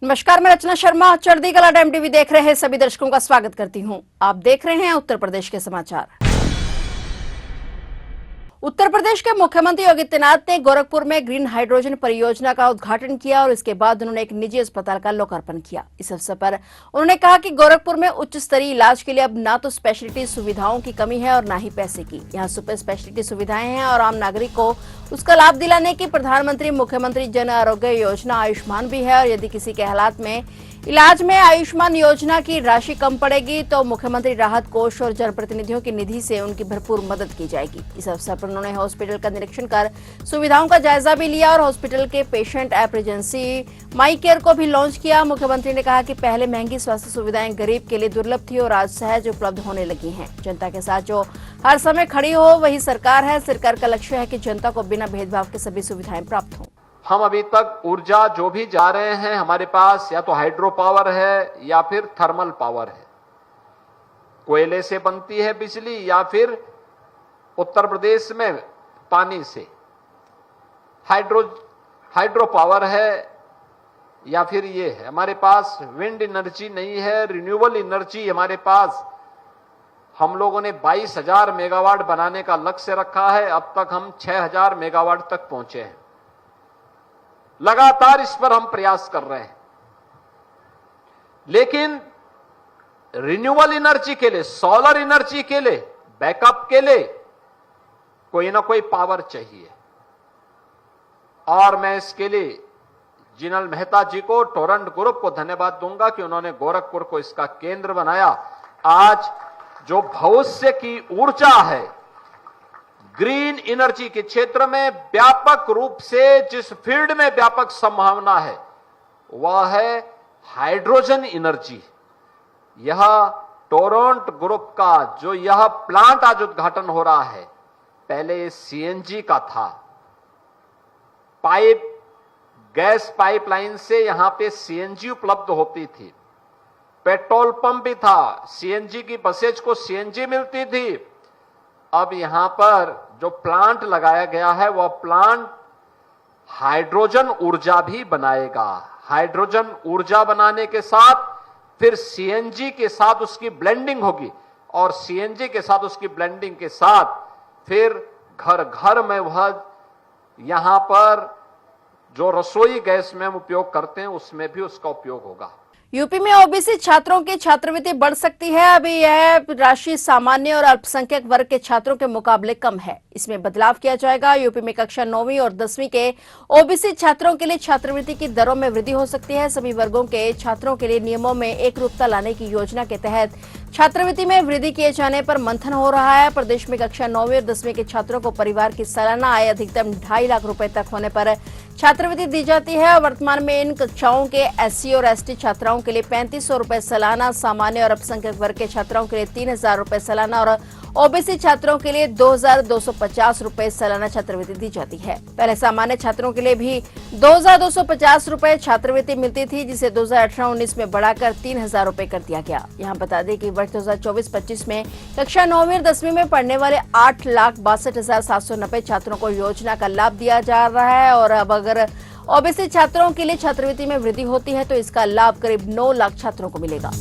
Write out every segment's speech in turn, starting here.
नमस्कार, मैं रचना शर्मा। चढ़ती कला टाइम टीवी देख रहे हैं सभी दर्शकों का स्वागत करती हूं। आप देख रहे हैं उत्तर प्रदेश के समाचार। उत्तर प्रदेश के मुख्यमंत्री योगी आदित्यनाथ ने गोरखपुर में ग्रीन हाइड्रोजन परियोजना का उद्घाटन किया और इसके बाद उन्होंने एक निजी अस्पताल का लोकार्पण किया। इस अवसर पर उन्होंने कहा कि गोरखपुर में उच्च स्तरीय इलाज के लिए अब ना तो स्पेशलिटी सुविधाओं की कमी है और ना ही पैसे की। यहाँ सुपर स्पेशलिटी सुविधाएं हैं और आम नागरिक को उसका लाभ दिलाने की प्रधानमंत्री मुख्यमंत्री जन आरोग्य योजना आयुष्मान भी है। और यदि किसी के हालात में इलाज में आयुष्मान योजना की राशि कम पड़ेगी तो मुख्यमंत्री राहत कोष और जनप्रतिनिधियों की निधि से उनकी भरपूर मदद की जाएगी। इस अवसर पर उन्होंने हॉस्पिटल का निरीक्षण कर सुविधाओं का जायजा भी लिया और हॉस्पिटल के पेशेंट ऐप एजेंसी माई केयर को भी लॉन्च किया। मुख्यमंत्री ने कहा कि पहले महंगी स्वास्थ्य सुविधाएं गरीब के लिए दुर्लभ थी और आज सहज उपलब्ध होने लगी हैं। जनता के साथ जो हर समय खड़ी हो वही सरकार है। सरकार का लक्ष्य है कि जनता को बिना भेदभाव के सभी सुविधाएं प्राप्त हों। हम अभी तक ऊर्जा जो भी जा रहे हैं हमारे पास या तो हाइड्रो पावर है या फिर थर्मल पावर है, कोयले से बनती है बिजली या फिर उत्तर प्रदेश में पानी से हाइड्रो पावर है या फिर ये है। हमारे पास विंड एनर्जी नहीं है, रिन्यूएबल एनर्जी हमारे पास हम लोगों ने 22,000 मेगावाट बनाने का लक्ष्य रखा है। अब तक हम 6,000 मेगावाट तक पहुंचे हैं। लगातार इस पर हम प्रयास कर रहे हैं, लेकिन रिन्यूएबल एनर्जी के लिए, सोलर एनर्जी के लिए, बैकअप के लिए कोई ना कोई पावर चाहिए। और मैं इसके लिए जिनल मेहता जी को, टोरंट ग्रुप को धन्यवाद दूंगा कि उन्होंने गोरखपुर को इसका केंद्र बनाया। आज जो भविष्य की ऊर्जा है, ग्रीन एनर्जी के क्षेत्र में व्यापक रूप से जिस फील्ड में व्यापक संभावना है वह है हाइड्रोजन एनर्जी। यह टोरंट ग्रुप का जो यह प्लांट आज उद्घाटन हो रहा है, पहले सीएनजी का था। गैस पाइपलाइन से यहां पे सीएनजी उपलब्ध होती थी। पेट्रोल पंप भी था, सीएनजी की बसेज को सीएनजी मिलती थी। अब यहां पर जो प्लांट लगाया गया है वह प्लांट हाइड्रोजन ऊर्जा भी बनाएगा। हाइड्रोजन ऊर्जा बनाने के साथ फिर सीएनजी के साथ उसकी ब्लेंडिंग होगी और सीएनजी के साथ उसकी ब्लेंडिंग के साथ फिर घर घर में वह यहां पर जो रसोई गैस में हम उपयोग करते हैं उसमें भी उसका उपयोग होगा। यूपी में ओबीसी छात्रों की छात्रवृत्ति बढ़ सकती है। अभी यह राशि सामान्य और अल्पसंख्यक वर्ग के छात्रों के मुकाबले कम है। इसमें बदलाव किया जाएगा। यूपी में कक्षा 9वीं और 10वीं के ओबीसी छात्रों के लिए छात्रवृत्ति की दरों में वृद्धि हो सकती है। सभी वर्गों के छात्रों के लिए नियमों में एक रूपता लाने की योजना के तहत छात्रवृत्ति में वृद्धि किए जाने पर मंथन हो रहा है। प्रदेश में कक्षा 9वीं और 10वीं के छात्रों को परिवार की सालाना आय अधिकतम 2.5 लाख रुपए तक होने पर छात्रवृत्ति दी जाती है। वर्तमान में इन कक्षाओं के एससी और एसटी छात्राओं के लिए 3500 रुपए सालाना, सामान्य और अल्पसंख्यक वर्ग के छात्राओं के लिए 3,000 रुपए सालाना और ओबीसी छात्रों के लिए 2,250 रुपए सालाना छात्रवृत्ति दी जाती है। पहले सामान्य छात्रों के लिए भी 2,250 रुपए छात्रवृत्ति मिलती थी, जिसे 2018-19 में बढ़ाकर 3,000 रुपए कर दिया गया। यहाँ बता दें कि वर्ष 2024-25 में कक्षा 9वीं और 10वीं में पढ़ने वाले 8,62,790 छात्रों को योजना का लाभ दिया जा रहा है। और अब अगर ओबीसी छात्रों के लिए छात्रवृत्ति में वृद्धि होती है तो इसका लाभ करीब 9 लाख छात्रों को मिलेगा।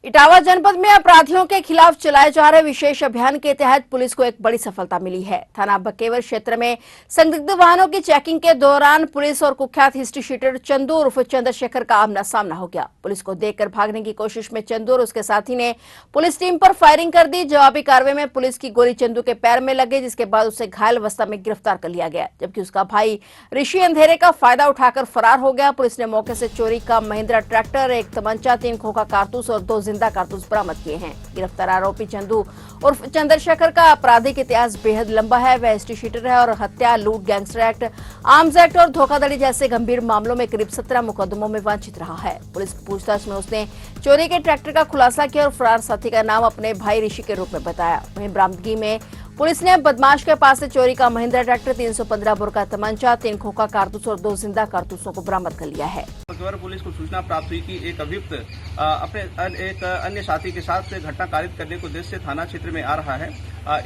इटावा जनपद में अपराधियों के खिलाफ चलाए जा रहे विशेष अभियान के तहत पुलिस को एक बड़ी सफलता मिली है। थाना बकेवर क्षेत्र में संदिग्ध वाहनों की चेकिंग के दौरान पुलिस और कुख्यात हिस्ट्री शीटर चंदू उर्फ चंद्रशेखर का आमना सामना हो गया। पुलिस को देखकर भागने की कोशिश में चंदू और उसके साथी ने पुलिस टीम पर फायरिंग कर दी। जवाबी कार्रवाई में पुलिस की गोली चंदू के पैर में लगी, जिसके बाद उसे घायल अवस्था में गिरफ्तार कर लिया गया, जबकि उसका भाई ऋषि अंधेरे का फायदा उठाकर फरार हो गया। पुलिस ने मौके से चोरी का महिंद्रा ट्रैक्टर, एक तमंचा, 3 खोखा कारतूस और 2 जिंदा कारतूस बरामद किए हैं। गिरफ्तार आरोपी चंदू उर्फ चंद्रशेखर का आपराधिक इतिहास बेहद लंबा है। वह हिस्ट्री शीटर है और हत्या, लूट, गैंगस्टर एक्ट, आर्म्स एक्ट और धोखाधड़ी जैसे गंभीर मामलों में करीब 17 मुकदमों में वांछित रहा है। पुलिस पूछताछ में उसने चोरी के ट्रैक्टर का खुलासा किया और फरार साथी का नाम अपने भाई ऋषि के रूप में बताया। वहीं बरामदगी में पुलिस ने बदमाश के पास से चोरी का महिंद्रा ट्रैक्टर, 315 बोर का तमंचा, 3 खोखा कारतूस और 2 जिंदा कारतूसों को बरामद कर लिया है। पुलिस को सूचना प्राप्त हुई कि एक अभियुक्त अपने एक अन्य साथी के साथ घटना कारित करने को उद्देश्य से थाना क्षेत्र में आ रहा है।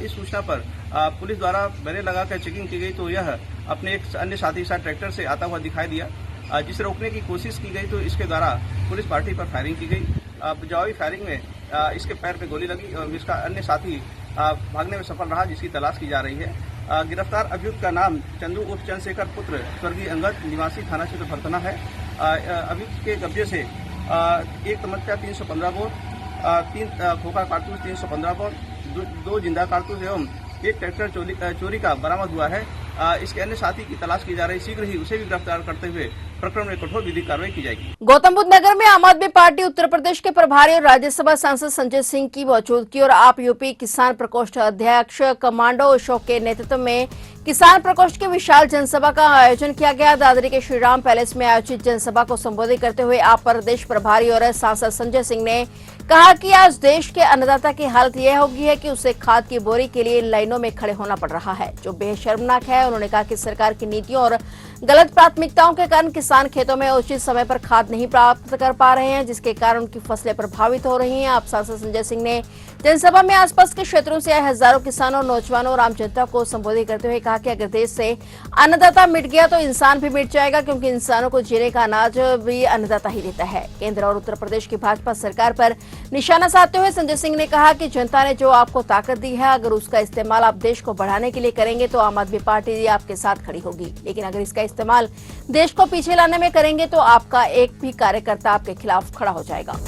इस सूचना पर पुलिस द्वारा बैरियर लगाकर चेकिंग की गई तो यह अपने एक अन्य साथी के साथ ट्रैक्टर से आता हुआ दिखाई दिया। जिसे रोकने की कोशिश की गई तो इसके द्वारा पुलिस पार्टी पर फायरिंग की गई। जवाबी फायरिंग में इसके पैर पे गोली लगी और इसका अन्य साथी भागने में सफल रहा, जिसकी तलाश की जा रही है। गिरफ्तार अभियुक्त का नाम चंदू उर्फ चंद्रशेखर पुत्र स्वर्गीय अंगद, निवासी थाना क्षेत्र फरतना है। अभियुक्त के कब्जे से एक तमंचा 315 बोर, 3 खोखा कारतूस 315 बोर, 2 जिंदा कारतूस एवं एक ट्रैक्टर चोरी का बरामद हुआ है। इसके अन्य साथी की तलाश की जा रही, शीघ्र ही उसे भी गिरफ्तार करते हुए प्रकरण में कठोर विधिक कार्रवाई की जाएगी। गौतम बुद्ध नगर में आम आदमी पार्टी उत्तर प्रदेश के प्रभारी और राज्यसभा सांसद संजय सिंह की मौजूदगी और आप यूपी किसान प्रकोष्ठ अध्यक्ष कमांडो अशोक के नेतृत्व में किसान प्रकोष्ठ की विशाल जनसभा का आयोजन किया गया। दादरी के श्रीराम पैलेस में आयोजित जनसभा को संबोधित करते हुए आप प्रदेश प्रभारी और सांसद संजय सिंह ने कहा कि आज देश के अन्नदाता की हालत यह होगी है कि उसे खाद की बोरी के लिए लाइनों में खड़े होना पड़ रहा है, जो बेहद शर्मनाक है। उन्होंने कहा कि सरकार की नीतियों और गलत प्राथमिकताओं के कारण किसान खेतों में उचित समय पर खाद नहीं प्राप्त कर पा रहे हैं, जिसके कारण उनकी फसलें प्रभावित हो रही हैं। आप सांसद संजय सिंह ने जनसभा में आसपास के क्षेत्रों से आए हजारों किसानों, नौजवानों और आम जनता को संबोधित करते हुए कहा कि अगर देश से अन्नदाता मिट गया तो इंसान भी मिट जाएगा, क्योंकि इंसानों को जीने का अनाज भी अन्नदाता ही देता है। केंद्र और उत्तर प्रदेश की भाजपा सरकार पर निशाना साधते हुए संजय सिंह ने कहा कि जनता ने जो आपको ताकत दी है, अगर उसका इस्तेमाल आप देश को बढ़ाने के लिए करेंगे तो आम आदमी पार्टी आपके साथ खड़ी होगी, लेकिन अगर इसका इस्तेमाल देश को पीछे लाने में करेंगे तो आपका एक भी कार्यकर्ता आपके खिलाफ खड़ा हो जाएगा।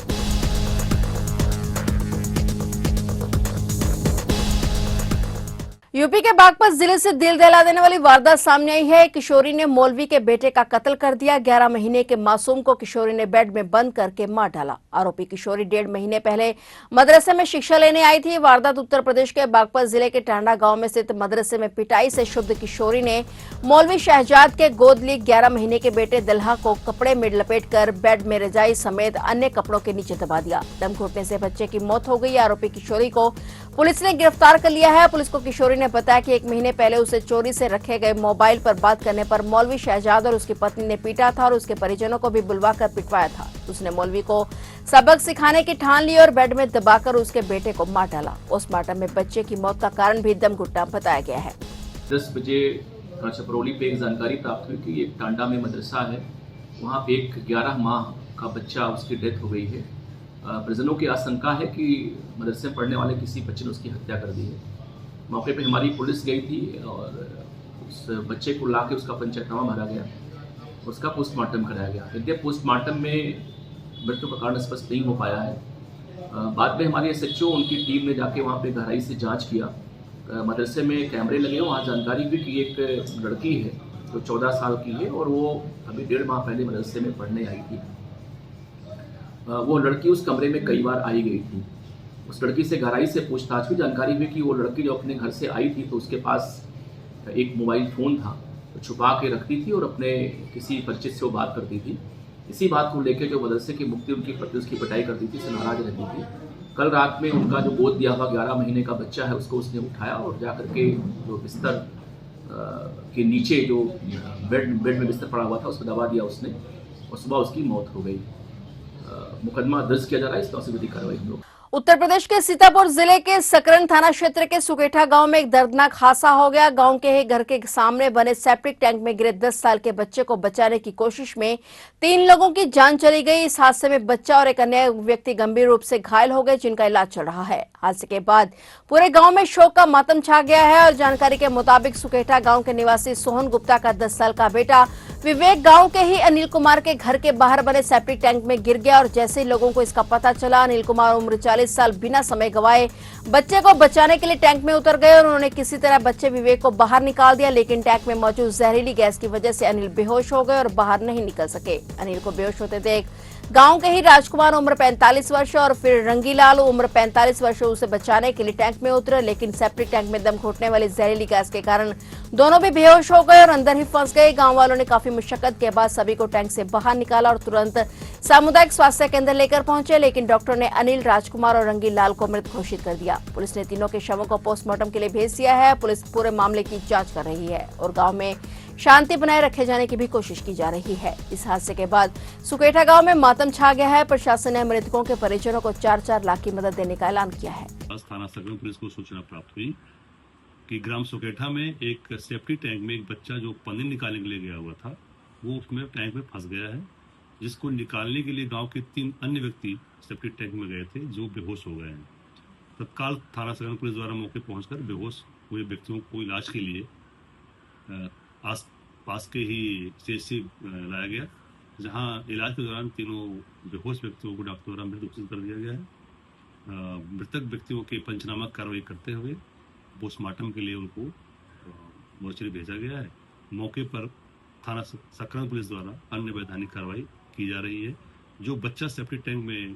यूपी के बागपत जिले से दिल दहला देने वाली वारदात सामने आई है। किशोरी ने मौलवी के बेटे का कत्ल कर दिया। 11 महीने के मासूम को किशोरी ने बेड में बंद करके मार डाला। आरोपी किशोरी 1.5 महीने पहले मदरसे में शिक्षा लेने आई थी। वारदात उत्तर प्रदेश के बागपत जिले के टांडा गांव में स्थित मदरसे में पिटाई से शुद्ध किशोरी ने मौलवी शहजाद के गोद ली 11 महीने के बेटे दल्हा को कपड़े में लपेटकर बेड में रजाई समेत अन्य कपड़ों के नीचे दबा दिया। दम घुटने से बच्चे की मौत हो गई। आरोपी किशोरी को पुलिस ने गिरफ्तार कर लिया है। पुलिस को किशोरी ने बताया कि 1 महीने पहले उसे चोरी से रखे गए मोबाइल पर बात करने पर मौलवी शहजाद और उसकी पत्नी ने पीटा था और उसके परिजनों को भी बुलवाकर पिटवाया था। उसने मौलवी को सबक सिखाने की ठान ली और बेड में दबाकर उसके बेटे को मार डाला। पोस्टमार्टम में बच्चे की मौत का कारण भी दम घुटना बताया गया है। 10 बजे छपरौली पे एक जानकारी प्राप्त हुई कि एक टांडा में मदरसा है, वहाँ पे एक 11 माह का बच्चा, उसकी डेथ हो गई है। परिजनों की आशंका है कि मदरसे में पढ़ने वाले किसी बच्चे ने उसकी हत्या कर दी है। मौके पे हमारी पुलिस गई थी और उस बच्चे को लाके उसका पंचनामा भरा गया, उसका पोस्टमार्टम कराया गया। यद्यपि पोस्टमार्टम में मृत्यु का कारण स्पष्ट नहीं हो पाया है। बाद में हमारे SHO उनकी टीम ने जाके वहाँ पे गहराई से जांच किया। मदरसे में कैमरे लगे, वहाँ जानकारी हुई कि एक लड़की है जो 14 साल की है और वो अभी 1.5 माह पहले मदरसे में पढ़ने आई थी। वो लड़की उस कमरे में कई बार आई गई थी। उस लड़की से गहराई से पूछताछ हुई, जानकारी हुई कि वो लड़की जो अपने घर से आई थी तो उसके पास एक मोबाइल फ़ोन था, तो छुपा के रखती थी और अपने किसी परिचित से वो बात करती थी। इसी बात को लेकर जो मदरसे की मुक्ति उनकी पति उसकी पिटाई करती थी, उससे नाराज रहती थी। कल रात में उनका जो गोद दिया हुआ 11 महीने का बच्चा है उसको उसने उठाया और जा करके जो बिस्तर के नीचे जो बेड में बिस्तर पड़ा हुआ था उसको दबा दिया उसने और सुबह उसकी मौत हो गई। मुकदमा दर्ज किया जा रहा है, इसका विधिक कार्रवाई हम लोग। उत्तर प्रदेश के सीतापुर जिले के सकरन थाना क्षेत्र के सुकेठा गांव में एक दर्दनाक हादसा हो गया। गांव के ही घर के सामने बने सेप्टिक टैंक में गिरे 10 साल के बच्चे को बचाने की कोशिश में 3 लोगों की जान चली गई। इस हादसे में बच्चा और एक अन्य व्यक्ति गंभीर रूप से घायल हो गए, जिनका इलाज चल रहा है। हादसे के बाद पूरे गांव में शोक का मातम छा गया है और जानकारी के मुताबिक सुकेठा गांव के निवासी सोहन गुप्ता का 10 साल का बेटा विवेक गांव के ही अनिल कुमार के घर के बाहर बने सेप्टिक टैंक में गिर गया और जैसे ही लोगों को इसका पता चला, अनिल कुमार उम्र 40 साल बिना समय गंवाए बच्चे को बचाने के लिए टैंक में उतर गए और उन्होंने किसी तरह बच्चे विवेक को बाहर निकाल दिया, लेकिन टैंक में मौजूद जहरीली गैस की वजह से अनिल बेहोश हो गए और बाहर नहीं निकल सके। अनिल को बेहोश होते देख गांव के ही राजकुमार उम्र 45 वर्ष और फिर रंगीलाल उम्र 45 वर्ष उसे बचाने के लिए टैंक में उतरे, लेकिन सेप्टिक टैंक में दम घुटने वाली जहरीली गैस के कारण दोनों भी बेहोश हो गए और अंदर ही फंस गए। गांव वालों ने काफी मुशक्कत के बाद सभी को टैंक से बाहर निकाला और तुरंत सामुदायिक स्वास्थ्य केंद्र लेकर पहुंचे, लेकिन डॉक्टर ने अनिल, राजकुमार और रंगीलाल को मृत घोषित कर दिया। पुलिस ने तीनों के शवों को पोस्टमार्टम के लिए भेज दिया है। पुलिस पूरे मामले की जांच कर रही है और गांव में शांति बनाए रखे जाने की भी कोशिश की जा रही है। इस हादसे के बाद सुकेठा गांव में मातम छा गया है। प्रशासन ने मृतकों के परिजनों को 4-4 लाख की मदद देने का ऐलान किया है। थाना सकरन पुलिस को सूचना प्राप्त हुई कि ग्राम सुकेठा में एक सेफ्टी टैंक में एक बच्चा जो पनीर निकालने के लिए गया हुआ था, वो उसमें टैंक में फंस गया है, जिसको निकालने के लिए गांव के 3 अन्य व्यक्ति सेफ्टी टैंक में गए थे जो बेहोश हो गए हैं। तत्काल थाना सकरन पुलिस द्वारा मौके पहुंचकर बेहोश हुए व्यक्तियों को इलाज के लिए आस पास के ही CHC लाया गया, जहां इलाज के दौरान तीनों बेहोश व्यक्तियों को डॉक्टर द्वारा मृत घोषित कर दिया गया है। मृतक व्यक्तियों के पंचनामा कार्रवाई करते हुए पोस्टमार्टम के लिए उनको मोर्चरी भेजा गया है। मौके पर थाना सकरन पुलिस द्वारा अन्य वैधानिक कार्रवाई की जा रही है। जो बच्चा सेफ्टी टैंक में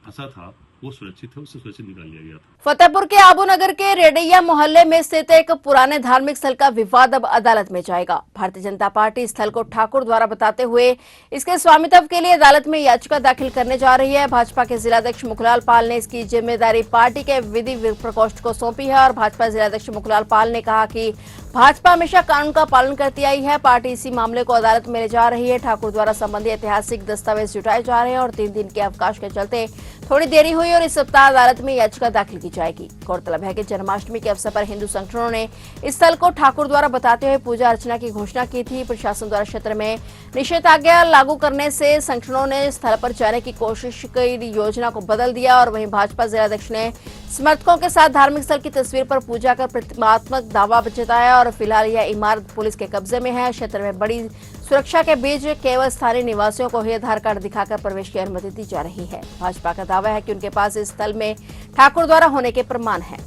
फंसा था वो सुरक्षित है, उसे सुरक्षित निकाल लिया गया था। फतेहपुर के आबूनगर के रेडैया मोहल्ले में स्थित एक पुराने धार्मिक स्थल का विवाद अब अदालत में जाएगा। भारतीय जनता पार्टी स्थल को ठाकुर द्वारा बताते हुए इसके स्वामित्व के लिए अदालत में याचिका दाखिल करने जा रही है। भाजपा के जिलाध्यक्ष मुखलाल पाल ने इसकी जिम्मेदारी पार्टी के विधि प्रकोष्ठ को सौंपी है और भाजपा जिलाध्यक्ष मुखलाल पाल ने कहा कि भाजपा हमेशा कानून का पालन करती आई है। पार्टी इसी मामले को अदालत में ले जा रही है। ठाकुर द्वारा संबंधी ऐतिहासिक दस्तावेज जुटाए जा रहे हैं और 3 दिन के अवकाश के चलते थोड़ी देरी हुई और इस सप्ताह अदालत में याचिका दाखिल की जाएगी। गौरतलब है कि जन्माष्टमी के अवसर पर हिंदू संगठनों ने इस स्थल को ठाकुर द्वारा बताते हुए पूजा अर्चना की घोषणा की थी। प्रशासन द्वारा क्षेत्र में निषेधाज्ञा लागू करने से संगठनों ने स्थल पर जाने की कोशिश की योजना को बदल दिया और वहीं भाजपा जिलाध्यक्ष ने समर्थकों के साथ धार्मिक स्थल की तस्वीर पर पूजा कर प्रतिमात्मक दावा जताया और फिलहाल यह इमारत पुलिस के कब्जे में है। क्षेत्र में बड़ी सुरक्षा के बीच केवल स्थानीय निवासियों को ही आधार कार्ड दिखाकर प्रवेश की अनुमति दी जा रही है। भाजपा का दावा है कि उनके पास इस स्थल में ठाकुर द्वारा होने के प्रमाण हैं।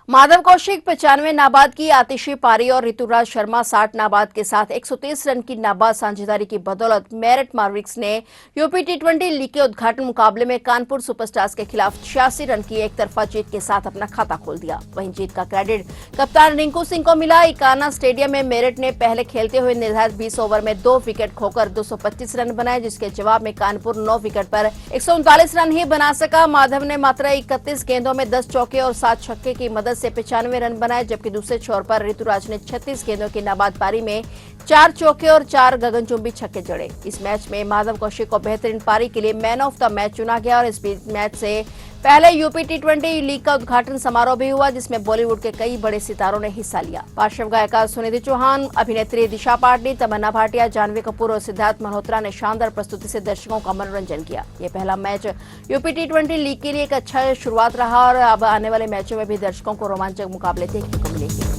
माधव कौशिक 95 नाबाद की आतिशी पारी और ऋतुराज शर्मा 60 नाबाद के साथ 130 रन की नाबाद साझेदारी की बदौलत मेरिट मार्विक्स ने यूपी T20 लीग के उद्घाटन मुकाबले में कानपुर सुपरस्टार्स के खिलाफ 86 रन की एकतरफा जीत के साथ अपना खाता खोल दिया। वहीं जीत का क्रेडिट कप्तान रिंकू सिंह को मिला। इकाना स्टेडियम में मेरिट ने पहले खेलते हुए निर्धारित 20 ओवर में 2 विकेट खोकर 225 रन बनाए, जिसके जवाब में कानपुर 9 विकेट पर 139 रन ही बना सका। माधव ने मात्र 31 गेंदों में 10 चौके और 7 छक्के की मदद से 95 रन बनाए, जबकि दूसरे छोर पर ऋतुराज ने 36 गेंदों की नाबाद पारी में 4 चौके और 4 गगनचुंबी छक्के जड़े। इस मैच में माधव कौशिक को बेहतरीन पारी के लिए मैन ऑफ द मैच चुना गया और इस मैच से पहले यूपी T20 लीग का उद्घाटन समारोह भी हुआ, जिसमें बॉलीवुड के कई बड़े सितारों ने हिस्सा लिया। पार्श्व गायिका सुनिधि चौहान, अभिनेत्री दिशा पाटनी, तमन्ना भाटिया, जानवी कपूर और सिद्धार्थ मल्होत्रा ने शानदार प्रस्तुति से दर्शकों का मनोरंजन किया। ये पहला मैच यूपी T20 लीग के लिए एक अच्छा शुरुआत रहा और अब आने वाले मैचों में भी दर्शकों को रोमांचक मुकाबले देखने को मिलेंगे।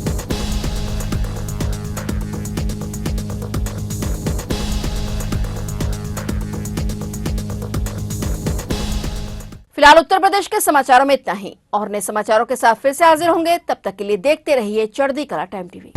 फिलहाल उत्तर प्रदेश के समाचारों में इतना ही और नए समाचारों के साथ फिर से हाजिर होंगे। तब तक के लिए देखते रहिए चढ़ती कला टाइम टीवी।